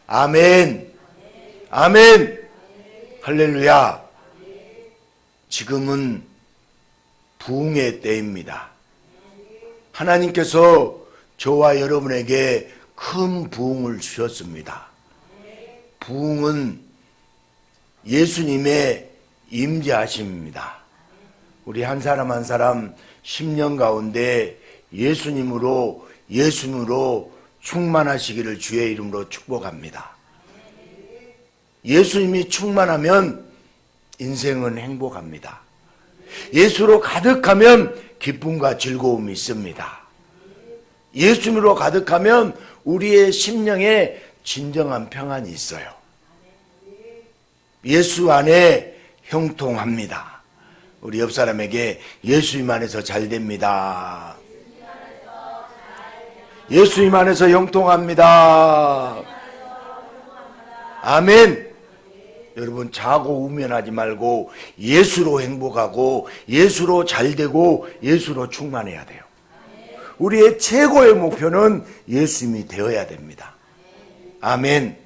아멘. 아멘. 할렐루야. 지금은 부흥의 때입니다. 하나님께서 저와 여러분에게 큰 부흥을 주셨습니다. 부흥은 예수님의 임재하심입니다. 우리 한 사람 한 사람 10년 가운데 예수님으로 충만하시기를 주의 이름으로 축복합니다. 예수님이 충만하면 인생은 행복합니다. 예수로 가득하면 기쁨과 즐거움이 있습니다. 예수님으로 가득하면 우리의 심령에 진정한 평안이 있어요. 예수 안에 형통합니다. 우리 옆 사람에게 예수님 안에서 잘 됩니다. 예수님 안에서 형통합니다. 아멘. 여러분, 자고 우면하지 말고 예수로 행복하고 예수로 잘되고 예수로 충만해야 돼요. 우리의 최고의 목표는 예수님이 되어야 됩니다. 아멘.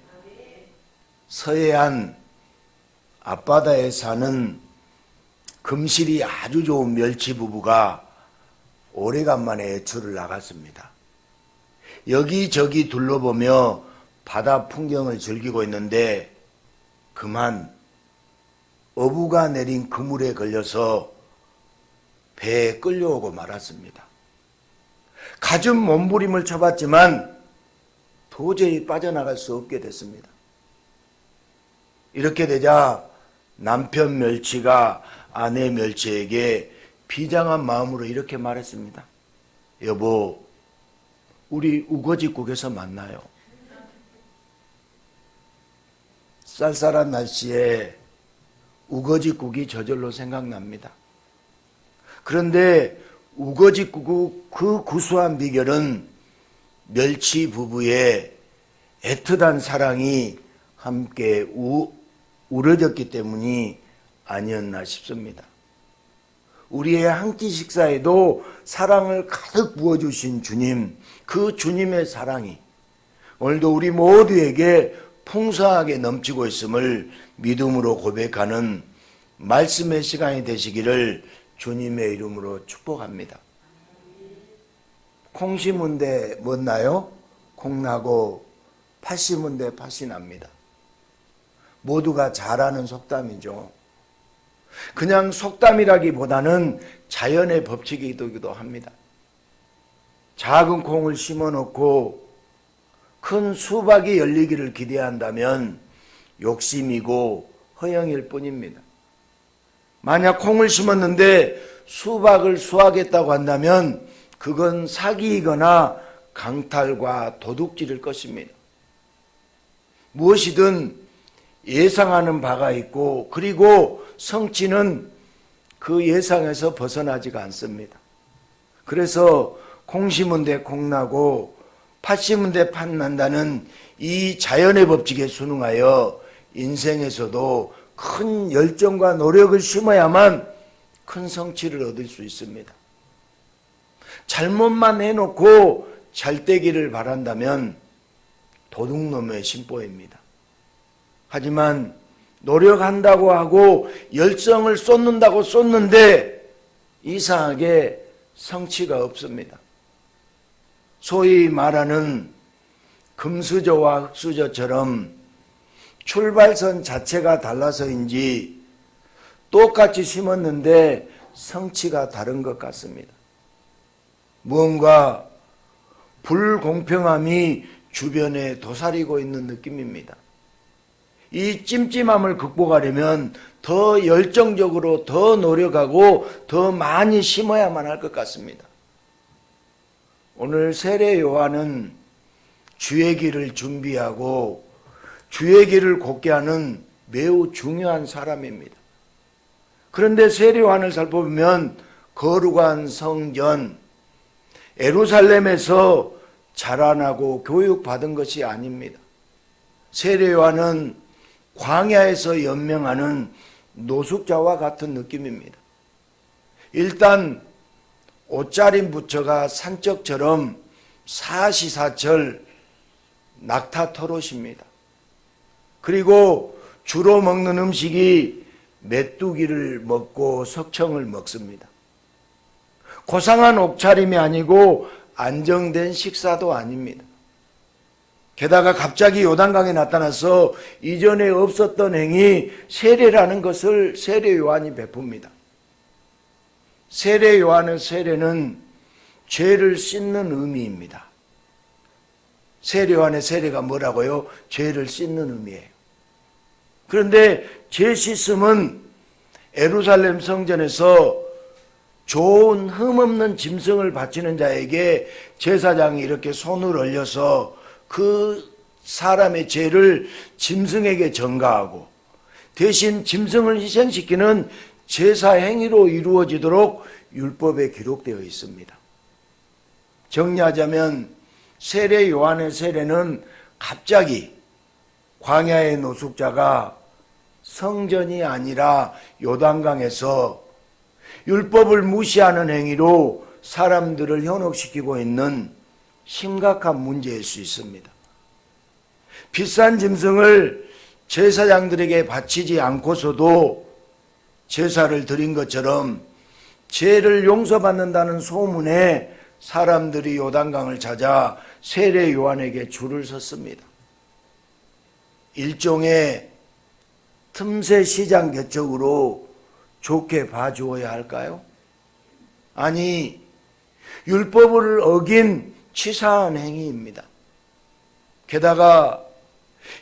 서해안 앞바다에 사는 금실이 아주 좋은 멸치 부부가 오래간만에 외출을 나갔습니다. 여기저기 둘러보며 바다 풍경을 즐기고 있는데 그만 어부가 내린 그물에 걸려서 배에 끌려오고 말았습니다. 갖은 몸부림을 쳐봤지만 도저히 빠져나갈 수 없게 됐습니다. 이렇게 되자 남편 멸치가 아내 멸치에게 비장한 마음으로 이렇게 말했습니다. 여보, 우리 우거지국에서 만나요. 쌀쌀한 날씨에 우거지국이 저절로 생각납니다. 그런데 우거지국 그 구수한 비결은 멸치 부부의 애틋한 사랑이 함께 우러졌기 때문이 아니었나 싶습니다. 우리의 한 끼 식사에도 사랑을 가득 부어주신 주님, 그 주님의 사랑이 오늘도 우리 모두에게 풍성하게 넘치고 있음을 믿음으로 고백하는 말씀의 시간이 되시기를 주님의 이름으로 축복합니다. 콩 심은데 뭐 나요? 콩 나고 팥 심은데 팥이 납니다. 모두가 잘 아는 속담이죠. 그냥 속담이라기보다는 자연의 법칙이기도 합니다. 작은 콩을 심어놓고 큰 수박이 열리기를 기대한다면 욕심이고 허영일 뿐입니다. 만약 콩을 심었는데 수박을 수확했다고 한다면 그건 사기이거나 강탈과 도둑질일 것입니다. 무엇이든 예상하는 바가 있고 그리고 성취는 그 예상에서 벗어나지가 않습니다. 그래서 콩 심은 데 콩 나고 팥 심은 데 팥 난다는 이 자연의 법칙에 순응하여 인생에서도 큰 열정과 노력을 심어야만 큰 성취를 얻을 수 있습니다. 잘못만 해놓고 잘 되기를 바란다면 도둑놈의 심보입니다. 하지만 노력한다고 하고 열정을 쏟는다고 쏟는데 이상하게 성취가 없습니다. 소위 말하는 금수저와 흑수저처럼 출발선 자체가 달라서인지 똑같이 심었는데 성취가 다른 것 같습니다. 무언가 불공평함이 주변에 도사리고 있는 느낌입니다. 이 찜찜함을 극복하려면 더 열정적으로 더 노력하고 더 많이 심어야만 할 것 같습니다. 오늘 세례 요한은 주의 길을 준비하고 주의 길을 걷게 하는 매우 중요한 사람입니다. 그런데 세례 요한을 살펴보면 거룩한 성전 예루살렘에서 자라나고 교육받은 것이 아닙니다. 세례 요한은 광야에서 연명하는 노숙자와 같은 느낌입니다. 일단 옷자림 부처가 산적처럼 사시사철 낙타 털옷입니다. 그리고 주로 먹는 음식이 메뚜기를 먹고 석청을 먹습니다. 고상한 옷차림이 아니고 안정된 식사도 아닙니다. 게다가 갑자기 요단강에 나타나서 이전에 없었던 행위 세례라는 것을 세례 요한이 베풉니다. 세례 요한의 세례는 죄를 씻는 의미입니다. 세례 요한의 세례가 뭐라고요? 죄를 씻는 의미예요. 그런데 죄 씻음은 예루살렘 성전에서 좋은 흠없는 짐승을 바치는 자에게 제사장이 이렇게 손을 올려서 그 사람의 죄를 짐승에게 전가하고 대신 짐승을 희생시키는 제사 행위로 이루어지도록 율법에 기록되어 있습니다. 정리하자면 세례 요한의 세례는 갑자기 광야의 노숙자가 성전이 아니라 요단강에서 율법을 무시하는 행위로 사람들을 현혹시키고 있는 심각한 문제일 수 있습니다. 비싼 짐승을 제사장들에게 바치지 않고서도 제사를 드린 것처럼 죄를 용서받는다는 소문에 사람들이 요단강을 찾아 세례 요한에게 줄을 섰습니다. 일종의 틈새 시장 개척으로 좋게 봐주어야 할까요? 아니, 율법을 어긴 치사한 행위입니다. 게다가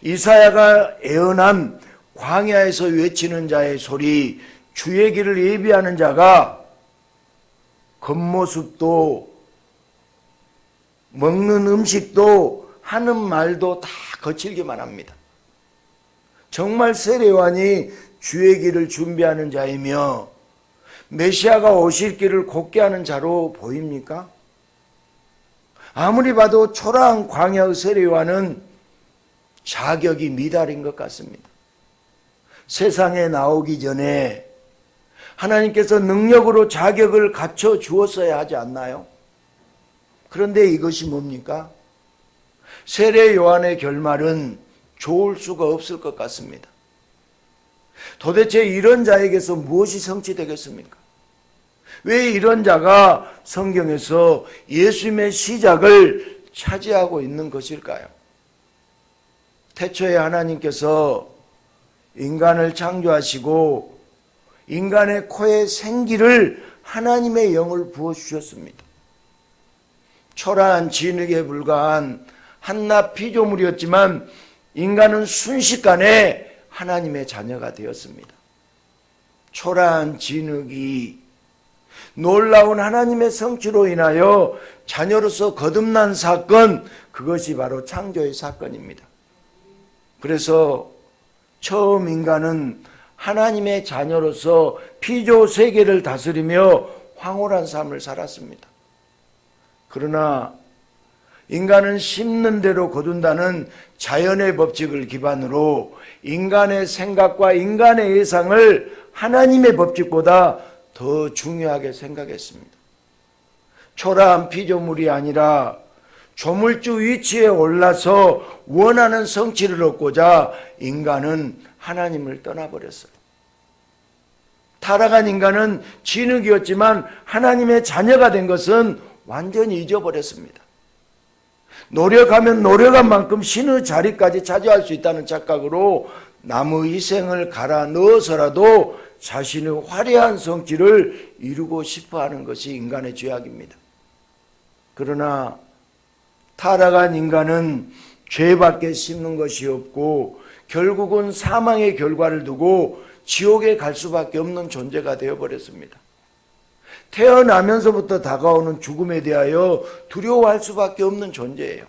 이사야가 예언한 광야에서 외치는 자의 소리, 주의 길을 예비하는 자가 겉모습도 먹는 음식도 하는 말도 다 거칠기만 합니다. 정말 세례 요한이 주의 길을 준비하는 자이며 메시아가 오실 길을 곧게 하는 자로 보입니까? 아무리 봐도 초라한 광야의 세례 요한은 자격이 미달인 것 같습니다. 세상에 나오기 전에 하나님께서 능력으로 자격을 갖춰 주었어야 하지 않나요? 그런데 이것이 뭡니까? 세례 요한의 결말은 좋을 수가 없을 것 같습니다. 도대체 이런 자에게서 무엇이 성취되겠습니까? 왜 이런 자가 성경에서 예수님의 시작을 차지하고 있는 것일까요? 태초에 하나님께서 인간을 창조하시고 인간의 코에 생기를 하나님의 영을 부어주셨습니다. 초라한 진흙에 불과한 한낱 피조물이었지만 인간은 순식간에 하나님의 자녀가 되었습니다. 초라한 진흙이 놀라운 하나님의 성취로 인하여 자녀로서 거듭난 사건, 그것이 바로 창조의 사건입니다. 그래서 처음 인간은 하나님의 자녀로서 피조 세계를 다스리며 황홀한 삶을 살았습니다. 그러나 인간은 심는 대로 거둔다는 자연의 법칙을 기반으로 인간의 생각과 인간의 예상을 하나님의 법칙보다 더 중요하게 생각했습니다. 초라한 피조물이 아니라 조물주 위치에 올라서 원하는 성취를 얻고자 인간은 하나님을 떠나버렸어요. 타락한 인간은 진흙이었지만 하나님의 자녀가 된 것은 완전히 잊어버렸습니다. 노력하면 노력한 만큼 신의 자리까지 차지할 수 있다는 착각으로 남의 희생을 갈아 넣어서라도 자신의 화려한 성취를 이루고 싶어하는 것이 인간의 죄악입니다. 그러나 타락한 인간은 죄밖에 씹는 것이 없고 결국은 사망의 결과를 두고 지옥에 갈 수밖에 없는 존재가 되어버렸습니다. 태어나면서부터 다가오는 죽음에 대하여 두려워할 수밖에 없는 존재예요.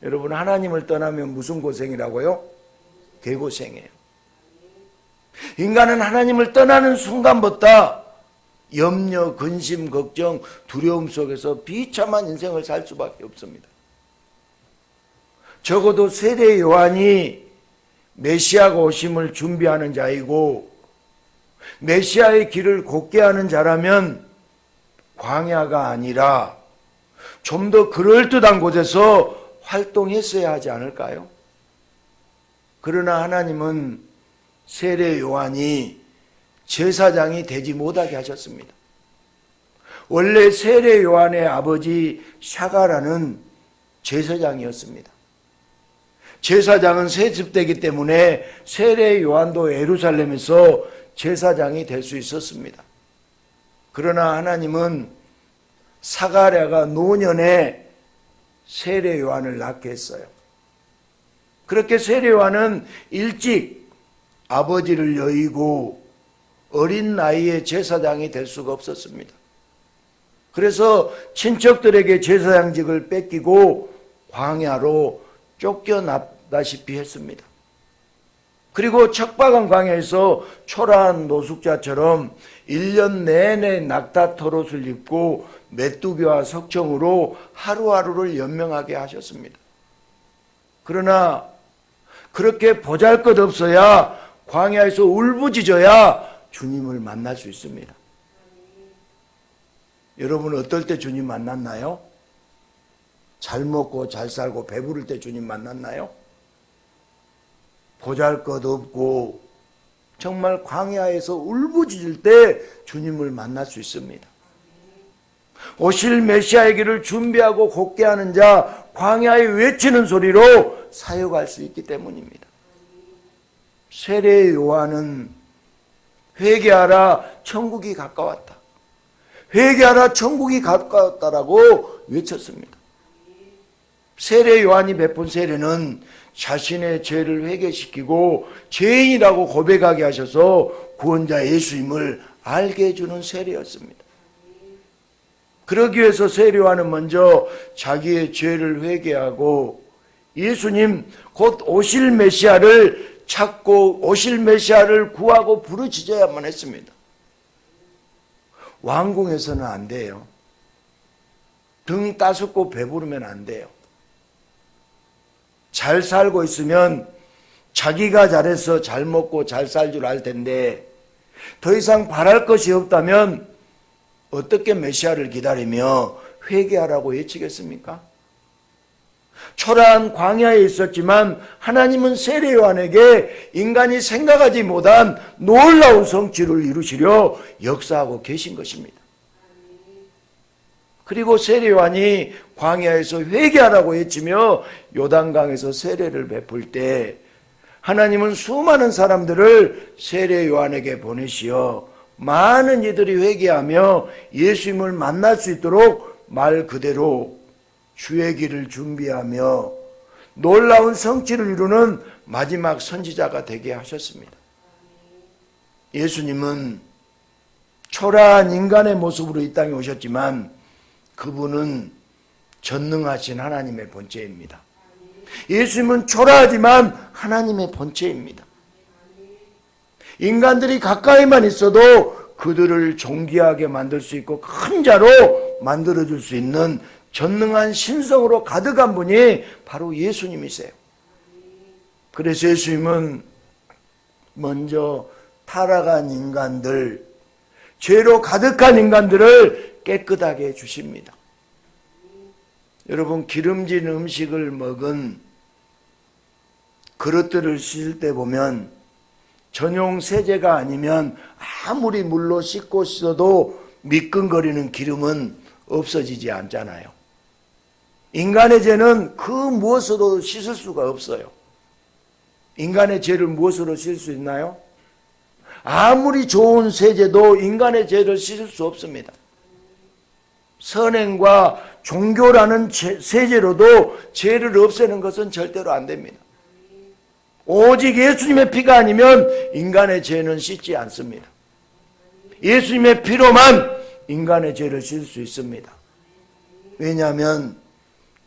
여러분, 하나님을 떠나면 무슨 고생이라고요? 개고생이에요. 인간은 하나님을 떠나는 순간부터 염려, 근심, 걱정, 두려움 속에서 비참한 인생을 살 수밖에 없습니다. 적어도 세례 요한이 메시아가 오심을 준비하는 자이고 메시아의 길을 곧게 하는 자라면 광야가 아니라 좀 더 그럴듯한 곳에서 활동했어야 하지 않을까요? 그러나 하나님은 세례 요한이 제사장이 되지 못하게 하셨습니다. 원래 세례 요한의 아버지 샤가라는 제사장이었습니다. 제사장은 세습되기 때문에 세례 요한도 예루살렘에서 제사장이 될 수 있었습니다. 그러나 하나님은 사가랴가 노년에 세례 요한을 낳게 했어요. 그렇게 세례 요한은 일찍 아버지를 여의고 어린 나이에 제사장이 될 수가 없었습니다. 그래서 친척들에게 제사장직을 뺏기고 광야로 쫓겨났다시피 했습니다. 그리고 척박한 광야에서 초라한 노숙자처럼 1년 내내 낙타 털옷을 입고 메뚜기와 석청으로 하루하루를 연명하게 하셨습니다. 그러나 그렇게 보잘것없어야 광야에서 울부짖어야 주님을 만날 수 있습니다. 여러분 어떨 때 주님 만났나요? 잘 먹고 잘 살고 배부를 때 주님 만났나요? 보잘것없고 정말 광야에서 울부짖을 때 주님을 만날 수 있습니다. 오실 메시아의 길을 준비하고 곧게 하는 자, 광야에 외치는 소리로 사역할 수 있기 때문입니다. 세례 요한은 회개하라 천국이 가까웠다. 회개하라 천국이 가까웠다라고 외쳤습니다. 세례 요한이 베푼 세례는 자신의 죄를 회개시키고 죄인이라고 고백하게 하셔서 구원자 예수님을 알게 해주는 세례였습니다. 그러기 위해서 세례 요한은 먼저 자기의 죄를 회개하고 예수님 곧 오실 메시아를 찾고 오실 메시아를 구하고 부르짖어야만 했습니다. 왕궁에서는 안 돼요. 등 따숩고 배부르면 안 돼요. 잘 살고 있으면 자기가 잘해서 잘 먹고 잘 살 줄 알 텐데 더 이상 바랄 것이 없다면 어떻게 메시아를 기다리며 회개하라고 외치겠습니까? 초라한 광야에 있었지만 하나님은 세례 요한에게 인간이 생각하지 못한 놀라운 성취를 이루시려 역사하고 계신 것입니다. 그리고 세례 요한이 광야에서 회개하라고 외치며 요단강에서 세례를 베풀 때 하나님은 수많은 사람들을 세례 요한에게 보내시어 많은 이들이 회개하며 예수님을 만날 수 있도록 말 그대로 주의 길을 준비하며 놀라운 성취를 이루는 마지막 선지자가 되게 하셨습니다. 예수님은 초라한 인간의 모습으로 이 땅에 오셨지만 그분은 전능하신 하나님의 본체입니다. 예수님은 초라하지만 하나님의 본체입니다. 인간들이 가까이만 있어도 그들을 존귀하게 만들 수 있고 큰 자로 만들어줄 수 있는 전능한 신성으로 가득한 분이 바로 예수님이세요. 그래서 예수님은 먼저 타락한 인간들, 죄로 가득한 인간들을 깨끗하게 해주십니다. 여러분 기름진 음식을 먹은 그릇들을 씻을 때 보면 전용 세제가 아니면 아무리 물로 씻고 씻어도 미끈거리는 기름은 없어지지 않잖아요. 인간의 죄는 그 무엇으로 씻을 수가 없어요. 인간의 죄를 무엇으로 씻을 수 있나요? 아무리 좋은 세제도 인간의 죄를 씻을 수 없습니다. 선행과 종교라는 세제로도 죄를 없애는 것은 절대로 안 됩니다. 오직 예수님의 피가 아니면 인간의 죄는 씻지 않습니다. 예수님의 피로만 인간의 죄를 씻을 수 있습니다. 왜냐하면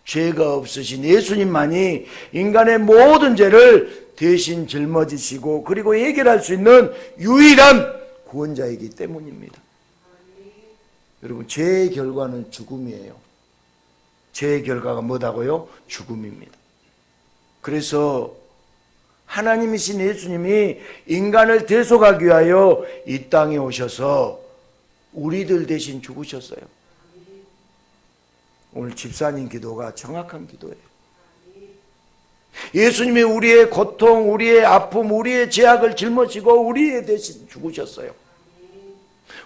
죄가 없으신 예수님만이 인간의 모든 죄를 대신 짊어지시고 그리고 해결할 수 있는 유일한 구원자이기 때문입니다. 여러분 죄의 결과는 죽음이에요. 죄의 결과가 뭐다고요? 죽음입니다. 그래서 하나님이신 예수님이 인간을 대속하기 위하여 이 땅에 오셔서 우리들 대신 죽으셨어요. 오늘 집사님 기도가 정확한 기도예요. 예수님이 우리의 고통, 우리의 아픔, 우리의 죄악을 짊어지고 우리의 대신 죽으셨어요.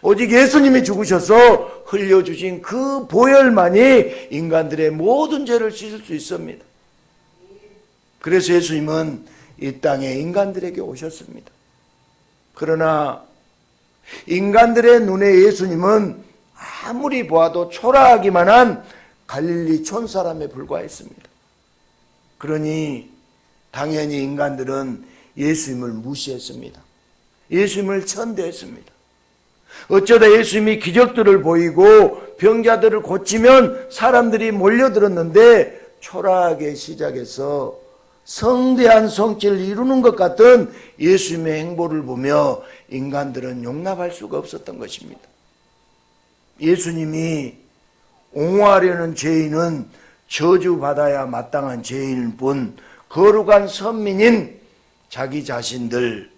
오직 예수님이 죽으셔서 흘려주신 그 보혈만이 인간들의 모든 죄를 씻을 수 있습니다. 그래서 예수님은 이 땅에 인간들에게 오셨습니다. 그러나 인간들의 눈에 예수님은 아무리 보아도 초라하기만 한 갈릴리 촌사람에 불과했습니다. 그러니 당연히 인간들은 예수님을 무시했습니다. 예수님을 천대했습니다. 어쩌다 예수님이 기적들을 보이고 병자들을 고치면 사람들이 몰려들었는데 초라하게 시작해서 성대한 성취를 이루는 것 같은 예수님의 행보를 보며 인간들은 용납할 수가 없었던 것입니다. 예수님이 옹호하려는 죄인은 저주받아야 마땅한 죄인일 뿐 거룩한 선민인 자기 자신들,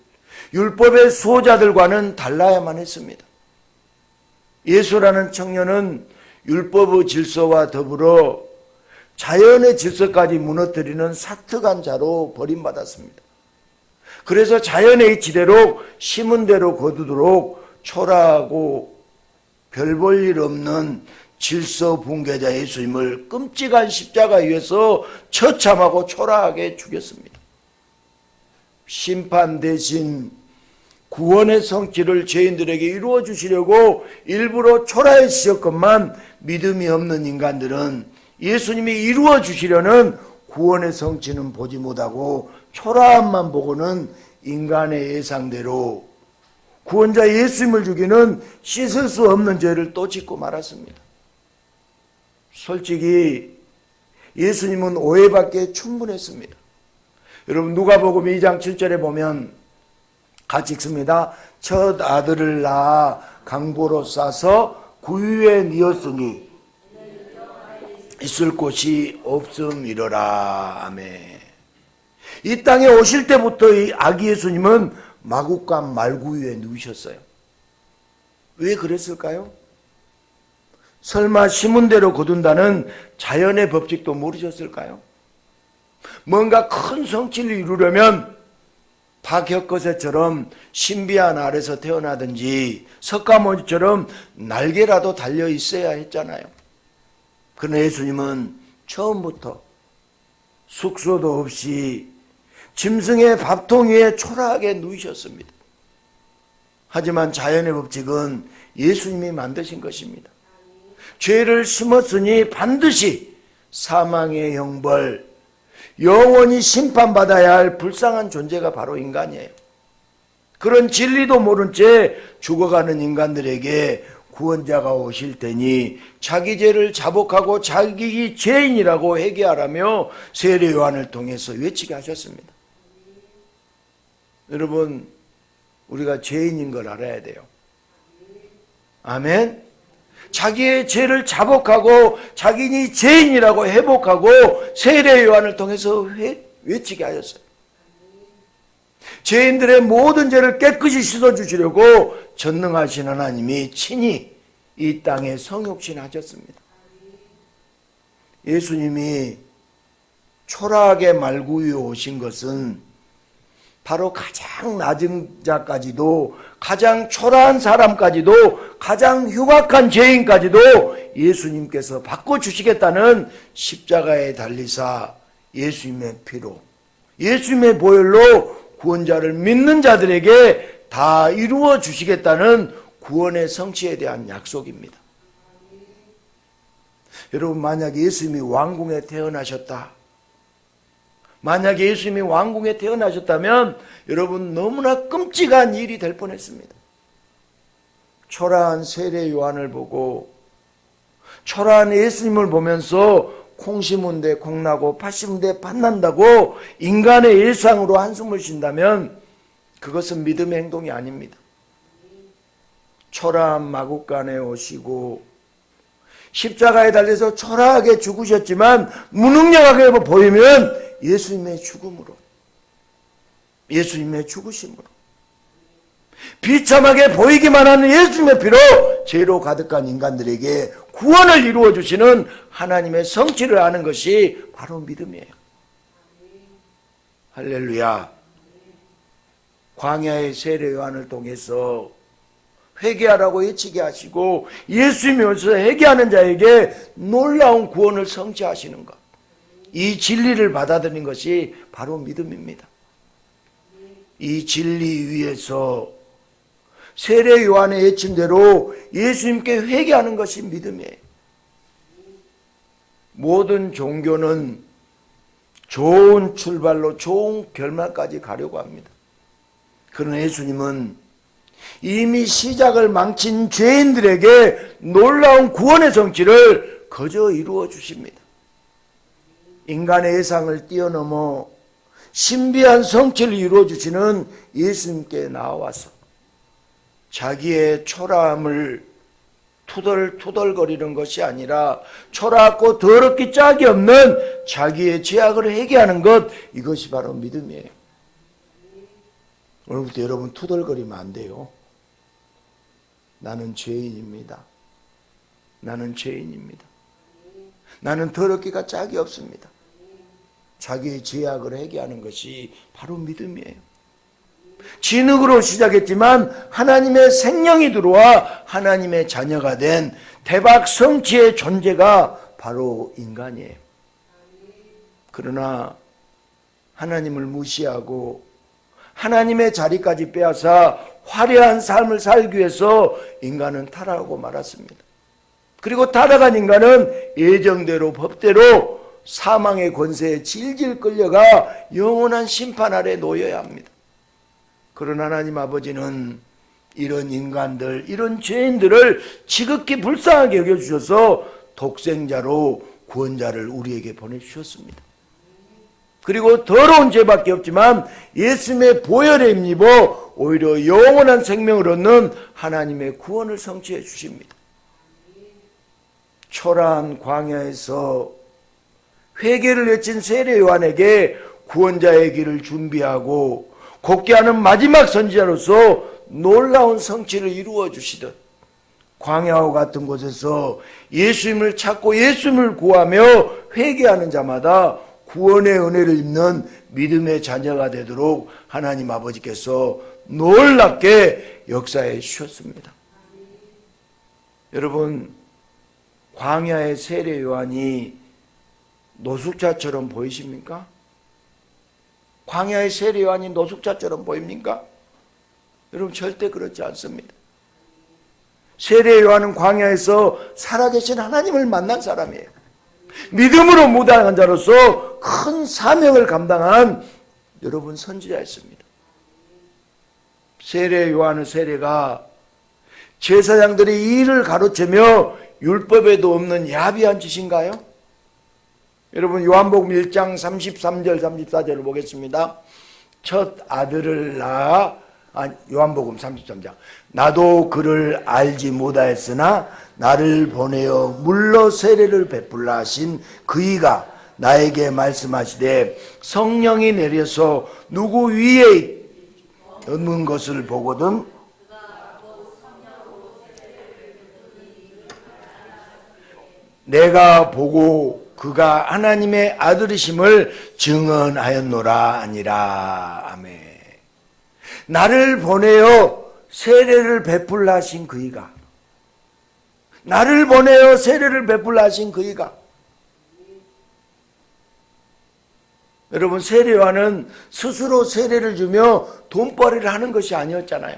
율법의 수호자들과는 달라야만 했습니다. 예수라는 청년은 율법의 질서와 더불어 자연의 질서까지 무너뜨리는 사특한 자로 버림받았습니다. 그래서 자연의 이치대로 심은 대로 거두도록 초라하고 별 볼 일 없는 질서 붕괴자 예수님을 끔찍한 십자가 위에서 처참하고 초라하게 죽였습니다. 심판 대신 구원의 성취를 죄인들에게 이루어 주시려고 일부러 초라해지셨건만 믿음이 없는 인간들은 예수님이 이루어 주시려는 구원의 성취는 보지 못하고 초라함만 보고는 인간의 예상대로 구원자 예수님을 죽이는 씻을 수 없는 죄를 또 짓고 말았습니다. 솔직히 예수님은 오해받기에 충분했습니다. 여러분 누가복음 2장 7절에 보면 같이 읽습니다. 첫 아들을 낳아 강보로 싸서 구유에 뉘었으니 있을 곳이 없음이러라. 아멘. 이 땅에 오실 때부터 이 아기 예수님은 마구간 말구유에 누우셨어요. 왜 그랬을까요? 설마 심은 대로 거둔다는 자연의 법칙도 모르셨을까요? 뭔가 큰 성취를 이루려면 박혁거새처럼 신비한 알에서 태어나든지 석가모니처럼 날개라도 달려 있어야 했잖아요. 그러나 예수님은 처음부터 숙소도 없이 짐승의 밥통 위에 초라하게 누이셨습니다. 하지만 자연의 법칙은 예수님이 만드신 것입니다. 죄를 심었으니 반드시 사망의 형벌, 영원히 심판받아야 할 불쌍한 존재가 바로 인간이에요. 그런 진리도 모른 채 죽어가는 인간들에게 구원자가 오실 테니 자기 죄를 자복하고 자기 죄인이라고 회개하라며 세례 요한을 통해서 외치게 하셨습니다. 여러분, 우리가 죄인인 걸 알아야 돼요. 아멘. 자기의 죄를 자복하고 자기니 죄인이라고 회복하고 세례 요한을 통해서 외치게 하셨어요. 죄인들의 모든 죄를 깨끗이 씻어주시려고 전능하신 하나님이 친히 이 땅에 성육신하셨습니다. 예수님이 초라하게 말구유에 오신 것은 바로 가장 낮은 자까지도, 가장 초라한 사람까지도, 가장 흉악한 죄인까지도 예수님께서 바꿔주시겠다는 십자가에 달리사 예수님의 피로, 예수님의 보혈로 구원자를 믿는 자들에게 다 이루어 주시겠다는 구원의 성취에 대한 약속입니다. 여러분, 만약 예수님이 왕궁에 태어나셨다, 만약에 예수님이 왕궁에 태어나셨다면 여러분 너무나 끔찍한 일이 될 뻔했습니다. 초라한 세례 요한을 보고 초라한 예수님을 보면서 콩 심은 데 콩나고 팥 심은 데 팥난다고 인간의 일상으로 한숨을 쉰다면 그것은 믿음의 행동이 아닙니다. 초라한 마구간에 오시고 십자가에 달려서 초라하게 죽으셨지만 무능력하게 보이면 예수님의 죽음으로, 예수님의 죽으심으로, 비참하게 보이기만 하는 예수님의 피로 죄로 가득한 인간들에게 구원을 이루어 주시는 하나님의 성취를 아는 것이 바로 믿음이에요. 할렐루야. 광야의 세례 요한을 통해서 회개하라고 외치게 하시고 예수님이 오셔서 회개하는 자에게 놀라운 구원을 성취하시는 것, 이 진리를 받아들이는 것이 바로 믿음입니다. 이 진리 위에서 세례 요한의 외침대로 예수님께 회개하는 것이 믿음이에요. 모든 종교는 좋은 출발로 좋은 결말까지 가려고 합니다. 그러나 예수님은 이미 시작을 망친 죄인들에게 놀라운 구원의 성취를 거저 이루어 주십니다. 인간의 예상을 뛰어넘어 신비한 성취를 이루어 주시는 예수님께 나와서 자기의 초라함을 투덜투덜거리는 것이 아니라 초라하고 더럽기 짝이 없는 자기의 죄악을 회개하는 것, 이것이 바로 믿음이에요. 오늘부터 여러분 투덜거리면 안 돼요. 나는 죄인입니다. 나는 죄인입니다. 나는 더럽기가 짝이 없습니다. 자기의 죄악을 회개하는 것이 바로 믿음이에요. 진흙으로 시작했지만 하나님의 생명이 들어와 하나님의 자녀가 된 대박 성취의 존재가 바로 인간이에요. 그러나 하나님을 무시하고 하나님의 자리까지 빼앗아 화려한 삶을 살기 위해서 인간은 타락하고 말았습니다. 그리고 타락한 인간은 예정대로 법대로 사망의 권세에 질질 끌려가 영원한 심판 아래 놓여야 합니다. 그러나 하나님 아버지는 이런 인간들, 이런 죄인들을 지극히 불쌍하게 여겨주셔서 독생자로 구원자를 우리에게 보내주셨습니다. 그리고 더러운 죄밖에 없지만 예수님의 보혈에 힘입어 오히려 영원한 생명을 얻는 하나님의 구원을 성취해 주십니다. 초라한 광야에서 회개를 외친 세례 요한에게 구원자의 길을 준비하고 곧게 하는 마지막 선지자로서 놀라운 성취를 이루어 주시듯 광야와 같은 곳에서 예수님을 찾고 예수님을 구하며 회개하는 자마다 구원의 은혜를 입는 믿음의 자녀가 되도록 하나님 아버지께서 놀랍게 역사해 주셨습니다. 여러분, 광야의 세례 요한이 노숙자처럼 보이십니까? 광야의 세례 요한이 노숙자처럼 보입니까? 여러분, 절대 그렇지 않습니다. 세례 요한은 광야에서 살아계신 하나님을 만난 사람이에요. 믿음으로 무장한 자로서 큰 사명을 감당한 여러분 선지자였습니다. 세례 요한의 세례가 제사장들이 이 일을 가르치며 율법에도 없는 야비한 짓인가요? 여러분, 요한복음 1장 33절 34절을 보겠습니다. 첫 아들을 낳아, 요한복음 33장, 나도 그를 알지 못하였으나 나를 보내어 물로 세례를 베풀라 하신 그이가 나에게 말씀하시되 성령이 내려서 누구 위에 있는 것을 보거든 내가 보고 그가 하나님의 아들이심을 증언하였노라 아니라. 아멘. 나를 보내어 세례를 베풀라 하신 그이가, 나를 보내어 세례를 베풀라 하신 그이가. 여러분, 세례 요한은 스스로 세례를 주며 돈벌이를 하는 것이 아니었잖아요.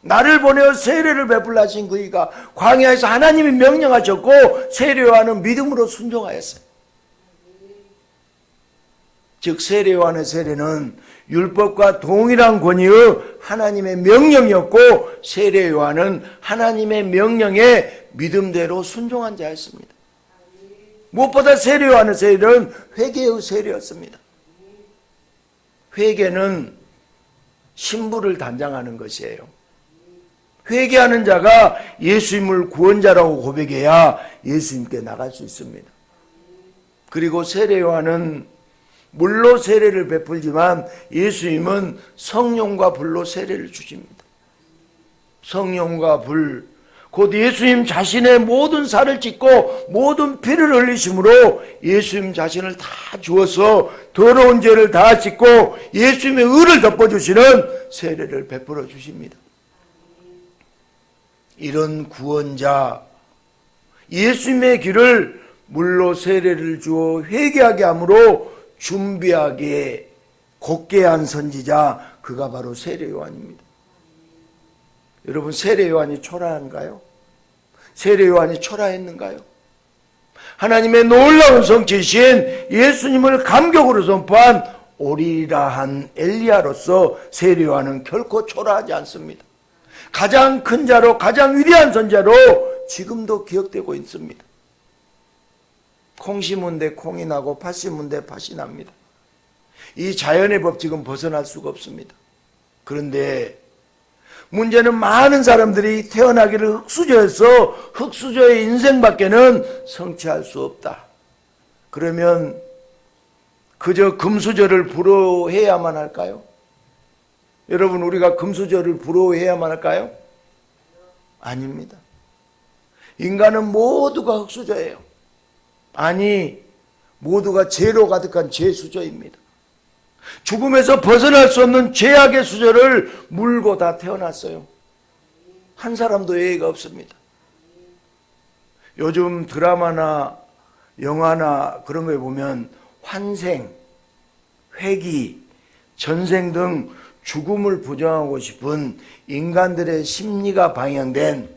나를 보내어 세례를 베풀라 하신 그이가 광야에서 하나님이 명령하셨고 세례 요한은 믿음으로 순종하였어요. 즉 세례 요한의 세례는 율법과 동일한 권위의 하나님의 명령이었고 세례 요한은 하나님의 명령에 믿음대로 순종한 자였습니다. 무엇보다 세례 요한의 세례는 회개의 세례였습니다. 회개는 신부를 단장하는 것이에요. 회개하는 자가 예수님을 구원자라고 고백해야 예수님께 나갈 수 있습니다. 그리고 세례 요한은 물로 세례를 베풀지만 예수님은 성령과 불로 세례를 주십니다. 성령과 불, 곧 예수님 자신의 모든 살을 찢고 모든 피를 흘리심으로 예수님 자신을 다 주어서 더러운 죄를 다 찢고 예수님의 의를 덮어주시는 세례를 베풀어 주십니다. 이런 구원자, 예수님의 길을 물로 세례를 주어 회개하게 함으로 준비하게 곧게 한 선지자, 그가 바로 세례 요한입니다. 여러분, 세례 요한이 초라한가요? 세례 요한이 초라했는가요? 하나님의 놀라운 성취이신 예수님을 감격으로 선포한 오리라한 엘리야로서 세례 요한은 결코 초라하지 않습니다. 가장 큰 자로, 가장 위대한 선자로 지금도 기억되고 있습니다. 콩 심은 데 콩이 나고 팥 심은 데 팥이 납니다. 이 자연의 법칙은 벗어날 수가 없습니다. 그런데 문제는 많은 사람들이 태어나기를 흙수저에서 흙수저의 인생밖에는 성취할 수 없다. 그러면 그저 금수저를 부러워해야만 할까요? 여러분, 우리가 금수저를 부러워해야만 할까요? 아닙니다. 인간은 모두가 흙수저예요. 아니, 모두가 죄로 가득한 죄수저입니다. 죽음에서 벗어날 수 없는 죄악의 수저를 물고 다 태어났어요. 한 사람도 예외가 없습니다. 요즘 드라마나 영화나 그런 거에 보면 환생, 회귀, 전생 등 죽음을 부정하고 싶은 인간들의 심리가 방향된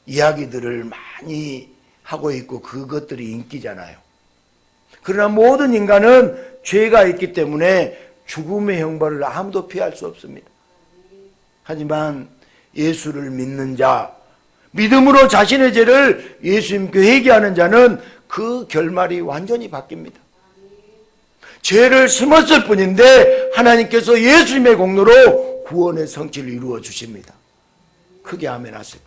이야기들을 많이 하고 있고 그것들이 인기잖아요. 그러나 모든 인간은 죄가 있기 때문에 죽음의 형벌을 아무도 피할 수 없습니다. 하지만 예수를 믿는 자, 믿음으로 자신의 죄를 예수님께 회개하는 자는 그 결말이 완전히 바뀝니다. 죄를 심었을 뿐인데 하나님께서 예수님의 공로로 구원의 성취를 이루어 주십니다. 크게 아멘 하세요.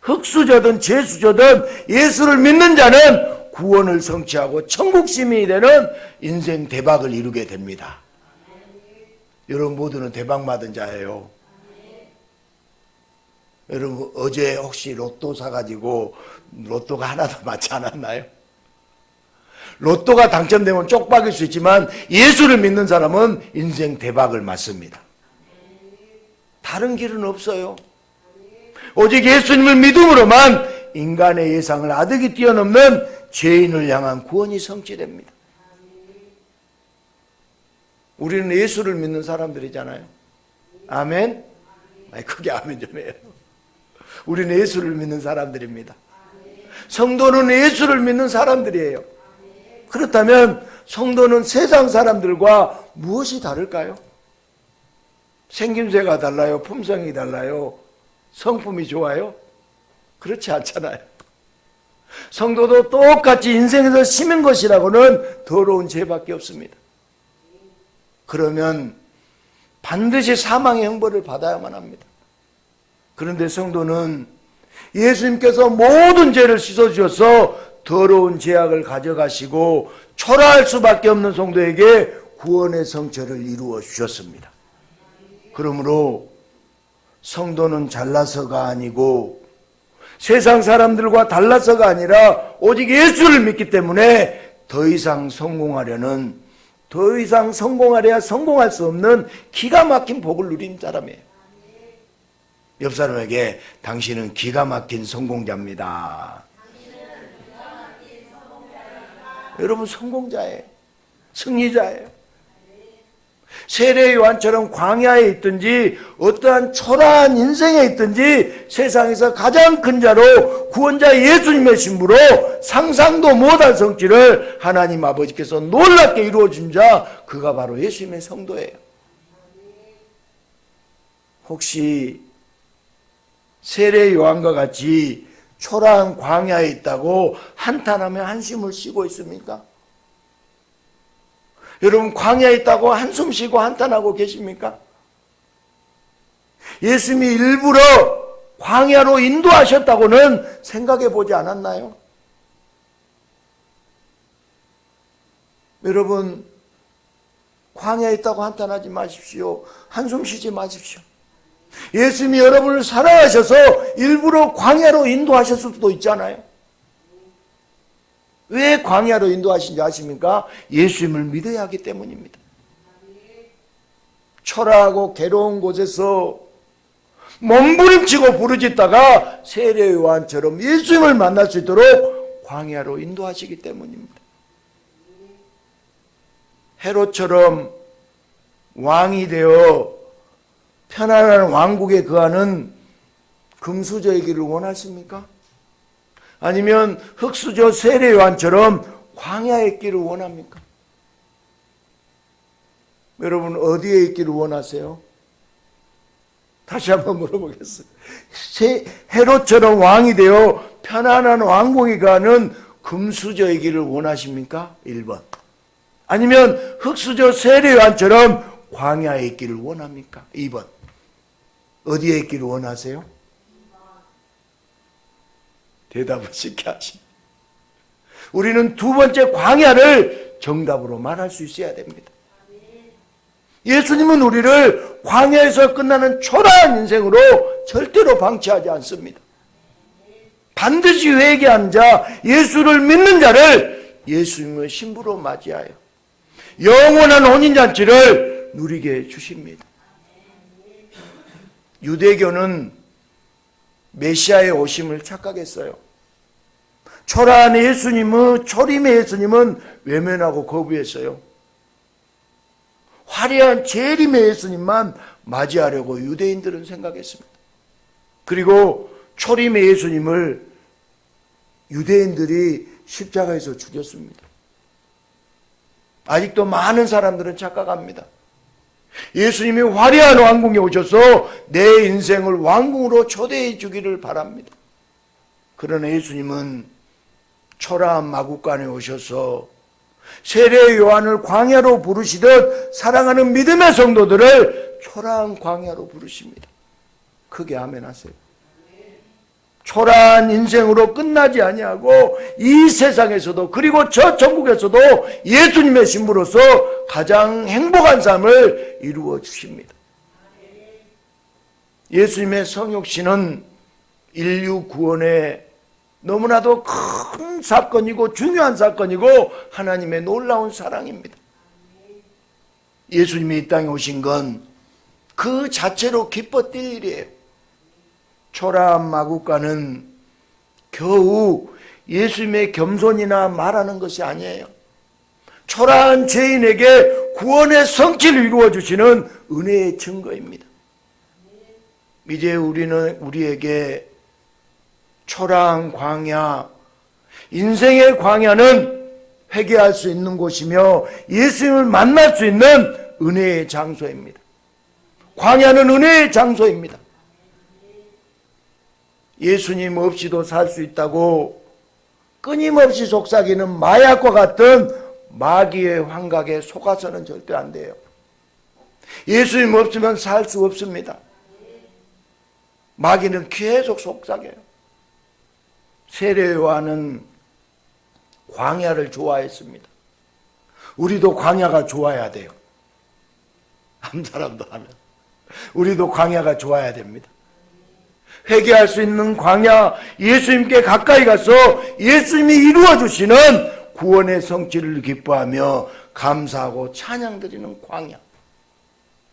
흙수저든 죄수저든 예수를 믿는 자는 구원을 성취하고 천국 시민이 되는 인생 대박을 이루게 됩니다. 여러분 모두는 대박 받은 자예요. 여러분 어제 혹시 로또 사가지고 로또가 하나도 맞지 않았나요? 로또가 당첨되면 쪽박일 수 있지만 예수를 믿는 사람은 인생 대박을 맞습니다. 다른 길은 없어요. 오직 예수님을 믿음으로만 인간의 예상을 아득히 뛰어넘는 죄인을 향한 구원이 성취됩니다. 우리는 예수를 믿는 사람들이잖아요. 아멘? 크게 아멘 좀 해요. 우리는 예수를 믿는 사람들입니다. 성도는 예수를 믿는 사람들이에요. 그렇다면 성도는 세상 사람들과 무엇이 다를까요? 생김새가 달라요? 품성이 달라요? 성품이 좋아요? 그렇지 않잖아요. 성도도 똑같이 인생에서 심은 것이라고는 더러운 죄밖에 없습니다. 그러면 반드시 사망의 형벌을 받아야만 합니다. 그런데 성도는 예수님께서 모든 죄를 씻어주셔서 더러운 죄악을 가져가시고 초라할 수밖에 없는 성도에게 구원의 성취를 이루어 주셨습니다. 그러므로 성도는 잘나서가 아니고 세상 사람들과 달라서가 아니라 오직 예수를 믿기 때문에 더 이상 성공하려야 성공할 수 없는 기가 막힌 복을 누린 사람이에요. 옆 사람에게 당신은 기가 막힌 성공자입니다. 여러분 성공자예요. 승리자예요. 세례 요한처럼 광야에 있든지 어떠한 초라한 인생에 있든지 세상에서 가장 큰 자로 구원자 예수님의 신부로 상상도 못할 성취를 하나님 아버지께서 놀랍게 이루어준 자, 그가 바로 예수님의 성도예요. 혹시 세례 요한과 같이 초라한 광야에 있다고 한탄하며 한숨을 쉬고 있습니까? 여러분 광야에 있다고 한숨 쉬고 한탄하고 계십니까? 예수님이 일부러 광야로 인도하셨다고는 생각해 보지 않았나요? 여러분 광야에 있다고 한탄하지 마십시오. 한숨 쉬지 마십시오. 예수님이 여러분을 사랑하셔서 일부러 광야로 인도하셨을 수도 있잖아요. 왜 광야로 인도하신지 아십니까? 예수님을 믿어야 하기 때문입니다. 초라하고 괴로운 곳에서 몸부림치고 부르짖다가 세례 요한처럼 예수님을 만날 수 있도록 광야로 인도하시기 때문입니다. 헤롯처럼 왕이 되어 편안한 왕국에 거하는 금수저이기를 원하십니까? 아니면 흙수저 세례 요한처럼 광야에 있기를 원합니까? 여러분 어디에 있기를 원하세요? 다시 한번 물어보겠어요. 헤롯처럼 왕이 되어 편안한 왕궁에 가는 금수저이기를 원하십니까? 1번. 아니면 흙수저 세례 요한처럼 광야에 있기를 원합니까? 2번. 어디에 있기를 원하세요? 대답을 쉽게 하십니다. 우리는 두 번째 광야를 정답으로 말할 수 있어야 됩니다. 예수님은 우리를 광야에서 끝나는 초라한 인생으로 절대로 방치하지 않습니다. 반드시 회개하는 자, 예수를 믿는 자를 예수님의 신부로 맞이하여 영원한 혼인잔치를 누리게 해주십니다. 유대교는 메시아의 오심을 착각했어요. 초라한 예수님은, 초림의 예수님은 외면하고 거부했어요. 화려한 재림의 예수님만 맞이하려고 유대인들은 생각했습니다. 그리고 초림의 예수님을 유대인들이 십자가에서 죽였습니다. 아직도 많은 사람들은 착각합니다. 예수님이 화려한 왕궁에 오셔서 내 인생을 왕궁으로 초대해 주기를 바랍니다. 그러나 예수님은 초라한 마구간에 오셔서 세례 요한을 광야로 부르시듯 사랑하는 믿음의 성도들을 초라한 광야로 부르십니다. 크게 아멘 하세요. 초라한 인생으로 끝나지 아니하고 이 세상에서도 그리고 저 천국에서도 예수님의 신부로서 가장 행복한 삶을 이루어 주십니다. 예수님의 성육신은 인류 구원의 너무나도 큰 사건이고 중요한 사건이고 하나님의 놀라운 사랑입니다. 예수님이 이 땅에 오신 건 그 자체로 기뻐 뛸 일이에요. 초라한 마구간은 겨우 예수님의 겸손이나 말하는 것이 아니에요. 초라한 죄인에게 구원의 성취를 이루어 주시는 은혜의 증거입니다. 이제 우리는 우리에게 초라한 광야, 인생의 광야는 회개할 수 있는 곳이며 예수님을 만날 수 있는 은혜의 장소입니다. 광야는 은혜의 장소입니다. 예수님 없이도 살 수 있다고 끊임없이 속삭이는 마약과 같은 마귀의 환각에 속아서는 절대 안 돼요. 예수님 없으면 살 수 없습니다. 마귀는 계속 속삭여요. 세례 요한은 광야를 좋아했습니다. 우리도 광야가 좋아야 돼요. 한 사람도 하면 우리도 광야가 좋아야 됩니다. 회개할 수 있는 광야, 예수님께 가까이 가서 예수님이 이루어 주시는 구원의 성취를 기뻐하며 감사하고 찬양드리는 광야.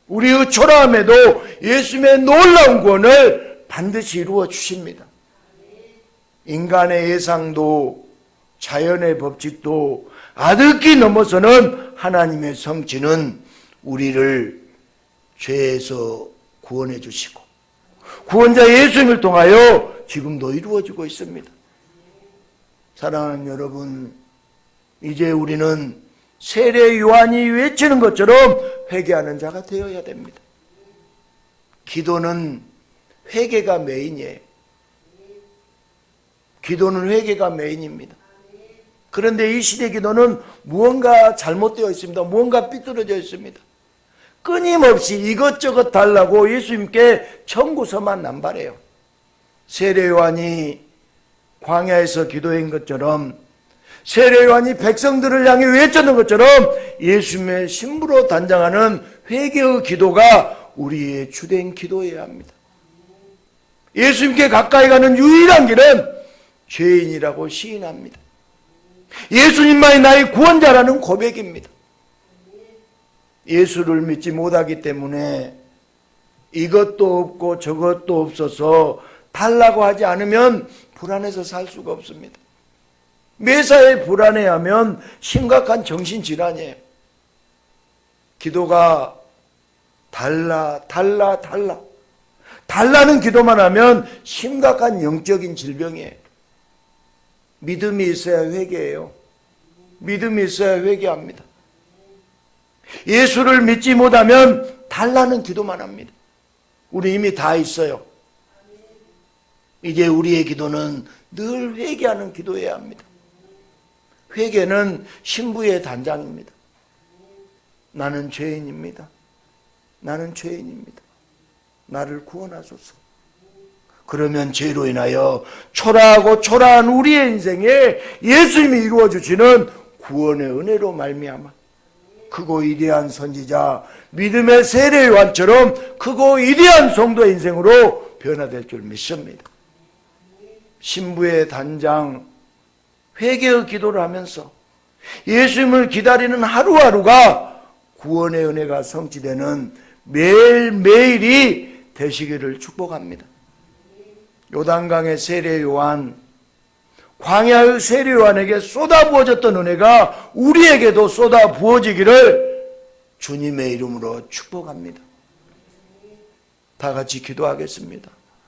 우리의 초라함에도 예수님의 놀라운 구원을 반드시 이루어 주십니다. 인간의 예상도 자연의 법칙도 아득히 넘어서는 하나님의 성취는 우리를 죄에서 구원해 주시고 구원자 예수님을 통하여 지금도 이루어지고 있습니다. 사랑하는 여러분, 이제 우리는 세례 요한이 외치는 것처럼 회개하는 자가 되어야 됩니다. 기도는 회개가 메인이에요. 기도는 회개가 메인입니다. 그런데 이 시대 기도는 무언가 잘못되어 있습니다. 무언가 삐뚤어져 있습니다. 끊임없이 이것저것 달라고 예수님께 청구서만 남발해요. 세례 요한이 광야에서 기도한 것처럼, 세례 요한이 백성들을 향해 외쳤는 것처럼 예수님의 신부로 단장하는 회개의 기도가 우리의 주된 기도여야 합니다. 예수님께 가까이 가는 유일한 길은 죄인이라고 시인합니다. 예수님만이 나의 구원자라는 고백입니다. 예수를 믿지 못하기 때문에 이것도 없고 저것도 없어서 달라고 하지 않으면 불안해서 살 수가 없습니다. 매사에 불안해하면 심각한 정신질환이에요. 기도가 달라는 기도만 하면 심각한 영적인 질병이에요. 믿음이 있어야 회개해요. 믿음이 있어야 회개합니다. 예수를 믿지 못하면 달라는 기도만 합니다. 우리 이미 다 있어요. 이제 우리의 기도는 늘 회개하는 기도해야 합니다. 회개는 신부의 단장입니다. 나는 죄인입니다. 나는 죄인입니다. 나를 구원하소서. 그러면 죄로 인하여 초라하고 초라한 우리의 인생에 예수님이 이루어 주시는 구원의 은혜로 말미암아 크고 위대한 선지자 믿음의 세례 요한처럼 크고 위대한 성도의 인생으로 변화될 줄 믿습니다. 신부의 단장 회개의 기도를 하면서 예수님을 기다리는 하루하루가 구원의 은혜가 성취되는 매일매일이 되시기를 축복합니다. 요단강의 세례 요한, 광야의 세례 요한에게 쏟아부어졌던 은혜가 우리에게도 쏟아부어지기를 주님의 이름으로 축복합니다. 다 같이 기도하겠습니다.